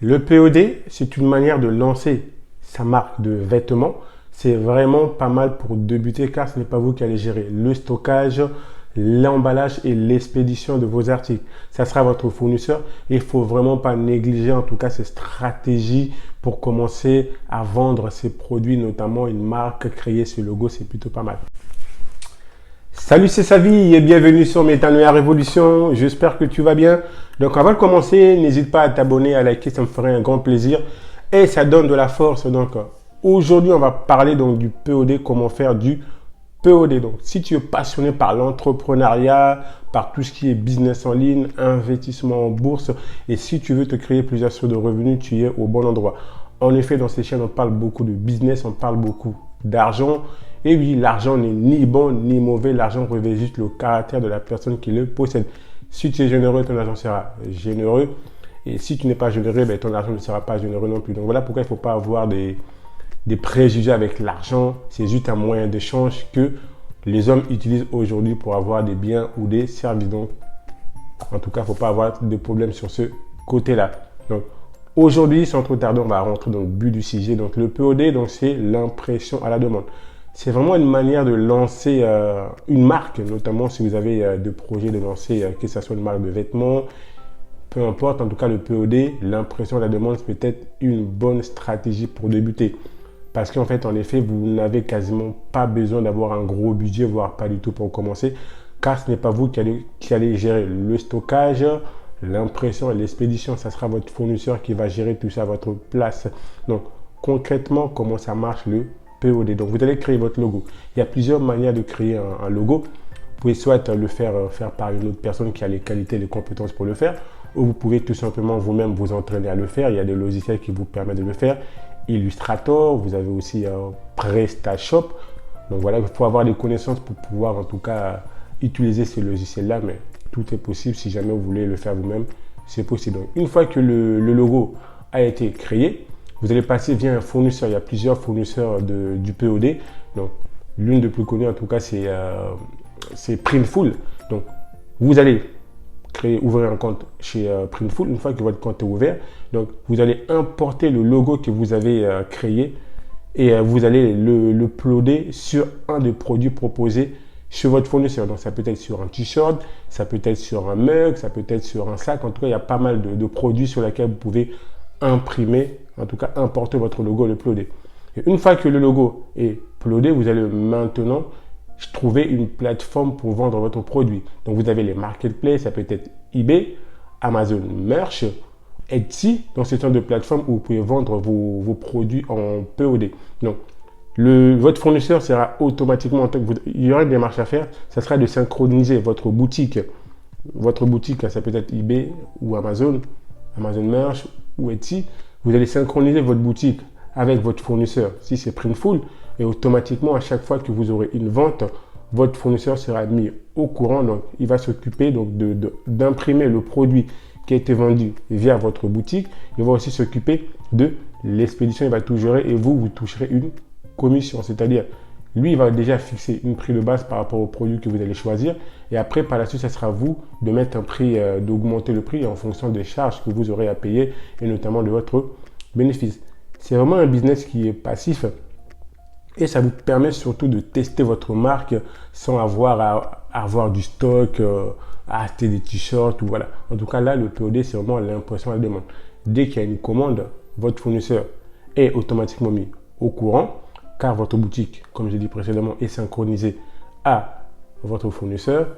Le POD, c'est une manière de lancer sa marque de vêtements. C'est vraiment pas mal pour débuter car ce n'est pas vous qui allez gérer le stockage, l'emballage et l'expédition de vos articles. Ça sera votre fournisseur. Il ne faut vraiment pas négliger en tout cas ces stratégies pour commencer à vendre ses produits, notamment une marque, créer ce logo, c'est plutôt pas mal. Salut, c'est Savi et bienvenue sur Métanoïa Révolution. J'espère que tu vas bien. Donc avant de commencer, n'hésite pas à t'abonner, à liker, ça me ferait un grand plaisir et ça donne de la force. Donc aujourd'hui, on va parler donc du POD, comment faire du POD. Donc si tu es passionné par l'entrepreneuriat, par tout ce qui est business en ligne, investissement en bourse et si tu veux te créer plusieurs sources de revenus, tu es au bon endroit. En effet, dans ces chaînes, on parle beaucoup de business, on parle beaucoup d'argent. Et oui, l'argent n'est ni bon ni mauvais. L'argent revêt juste le caractère de la personne qui le possède. Si tu es généreux, ton argent sera généreux. Et si tu n'es pas généreux, ben, ton argent ne sera pas généreux non plus. Donc voilà pourquoi il ne faut pas avoir des préjugés avec l'argent. C'est juste un moyen d'échange que les hommes utilisent aujourd'hui pour avoir des biens ou des services. Donc, en tout cas, il ne faut pas avoir de problème sur ce côté-là. Donc, aujourd'hui, sans trop tarder, on va rentrer dans le but du sujet. Donc, le POD, donc, c'est l'impression à la demande. C'est vraiment une manière de lancer une marque, notamment si vous avez des projets de lancer, que ce soit une marque de vêtements, peu importe, en tout cas le POD, l'impression à la demande, c'est peut-être une bonne stratégie pour débuter. Parce qu'en fait, en effet, vous n'avez quasiment pas besoin d'avoir un gros budget, voire pas du tout pour commencer, car ce n'est pas vous qui allez gérer le stockage, l'impression et l'expédition. Ça sera votre fournisseur qui va gérer tout ça à votre place. Donc, concrètement, comment ça marche le POD. Donc, vous allez créer votre logo. Il y a plusieurs manières de créer un logo. Vous pouvez soit le faire par une autre personne qui a les qualités et les compétences pour le faire, ou vous pouvez tout simplement vous-même vous entraîner à le faire. Il y a des logiciels qui vous permettent de le faire. Illustrator, vous avez aussi PrestaShop. Donc voilà, il faut avoir des connaissances pour pouvoir en tout cas utiliser ces logiciels-là, mais tout est possible si jamais vous voulez le faire vous-même, c'est possible. Donc, une fois que le logo a été créé, vous allez passer via un fournisseur. Il y a plusieurs fournisseurs du POD. Donc, l'une des plus connues, en tout cas, c'est Printful. Donc, vous allez ouvrir un compte chez Printful. Une fois que votre compte est ouvert, donc, vous allez importer le logo que vous avez créé et vous allez le uploader sur un des produits proposés sur votre fournisseur. Donc, ça peut être sur un t-shirt, ça peut être sur un mug, ça peut être sur un sac. En tout cas, il y a pas mal de produits sur lesquels vous pouvez imprimer, en tout cas importer votre logo, le uploader. Et une fois que le logo est uploadé, vous allez maintenant trouver une plateforme pour vendre votre produit. Donc vous avez les marketplaces, ça peut être eBay, Amazon Merch, Etsy. Donc c'est un de plateformes où vous pouvez vendre vos produits en POD. Donc votre fournisseur sera automatiquement, il y aura des démarches à faire, ça sera de synchroniser votre boutique. Votre boutique, ça peut être eBay ou Amazon Merch ou Etsy, vous allez synchroniser votre boutique avec votre fournisseur. Si c'est Printful, et automatiquement, à chaque fois que vous aurez une vente, votre fournisseur sera mis au courant. Donc, il va s'occuper d'imprimer le produit qui a été vendu via votre boutique. Il va aussi s'occuper de l'expédition. Il va tout gérer et vous toucherez une commission. C'est-à-dire, lui, il va déjà fixer une prix de base par rapport au produit que vous allez choisir. Et après, par la suite, ça sera vous de mettre un prix, d'augmenter le prix en fonction des charges que vous aurez à payer et notamment de votre bénéfice. C'est vraiment un business qui est passif et ça vous permet surtout de tester votre marque sans avoir à avoir du stock, à acheter des t-shirts ou voilà. En tout cas, là, le POD, c'est vraiment l'impression à la demande. Dès qu'il y a une commande, votre fournisseur est automatiquement mis au courant car votre boutique, comme j'ai dit précédemment, est synchronisée à votre fournisseur.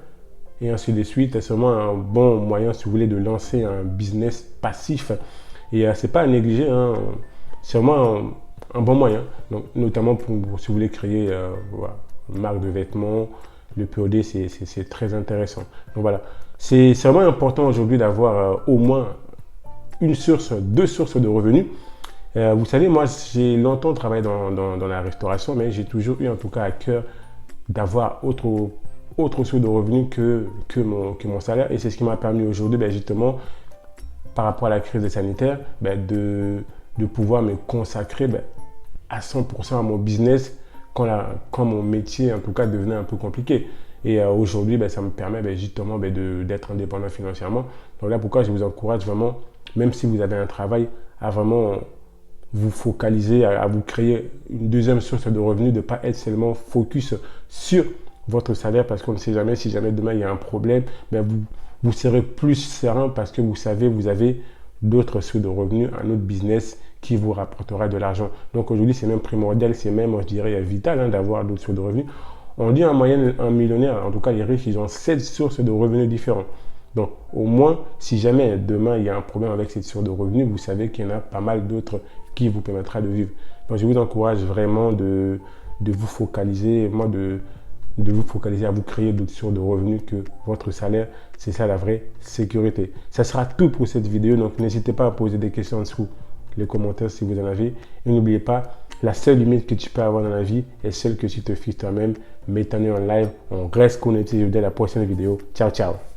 Et ainsi de suite, c'est vraiment un bon moyen, si vous voulez, de lancer un business passif. Et ce n'est pas à négliger, hein. C'est vraiment un bon moyen. Donc, notamment si vous voulez créer voilà, une marque de vêtements, le POD, c'est très intéressant. Donc voilà, c'est vraiment important aujourd'hui d'avoir au moins deux sources de revenus. Vous savez, moi, j'ai longtemps travaillé dans la restauration, mais j'ai toujours eu en tout cas à cœur d'avoir autre source de revenus que mon salaire. Et c'est ce qui m'a permis aujourd'hui, justement, par rapport à la crise sanitaire, de pouvoir me consacrer à 100% à mon business quand mon métier, en tout cas, devenait un peu compliqué. Et aujourd'hui, ça me permet justement d'être indépendant financièrement. Donc là, pourquoi je vous encourage vraiment même si vous avez un travail, à vraiment vous focaliser, à vous créer une deuxième source de revenus, de ne pas être seulement focus sur votre salaire parce qu'on ne sait jamais, si jamais demain il y a un problème, ben vous serez plus serein parce que vous savez, vous avez d'autres sources de revenus, un autre business qui vous rapportera de l'argent. Donc aujourd'hui, c'est même primordial, c'est même, je dirais, vital d'avoir d'autres sources de revenus. On dit en moyenne, un millionnaire, en tout cas les riches, ils ont 7 sources de revenus différents. Donc au moins, si jamais demain il y a un problème avec cette source de revenus, vous savez qu'il y en a pas mal d'autres qui vous permettra de vivre. Donc je vous encourage vraiment de vous focaliser, de vous focaliser à vous créer d'autres sources de revenus que votre salaire. C'est ça la vraie sécurité. Ça sera tout pour cette vidéo. Donc n'hésitez pas à poser des questions en dessous les commentaires si vous en avez. Et n'oubliez pas, la seule limite que tu peux avoir dans la vie est celle que tu te fixes toi-même. Mettons-nous en live. On reste connecté. Je vous dis à la prochaine vidéo. Ciao, ciao.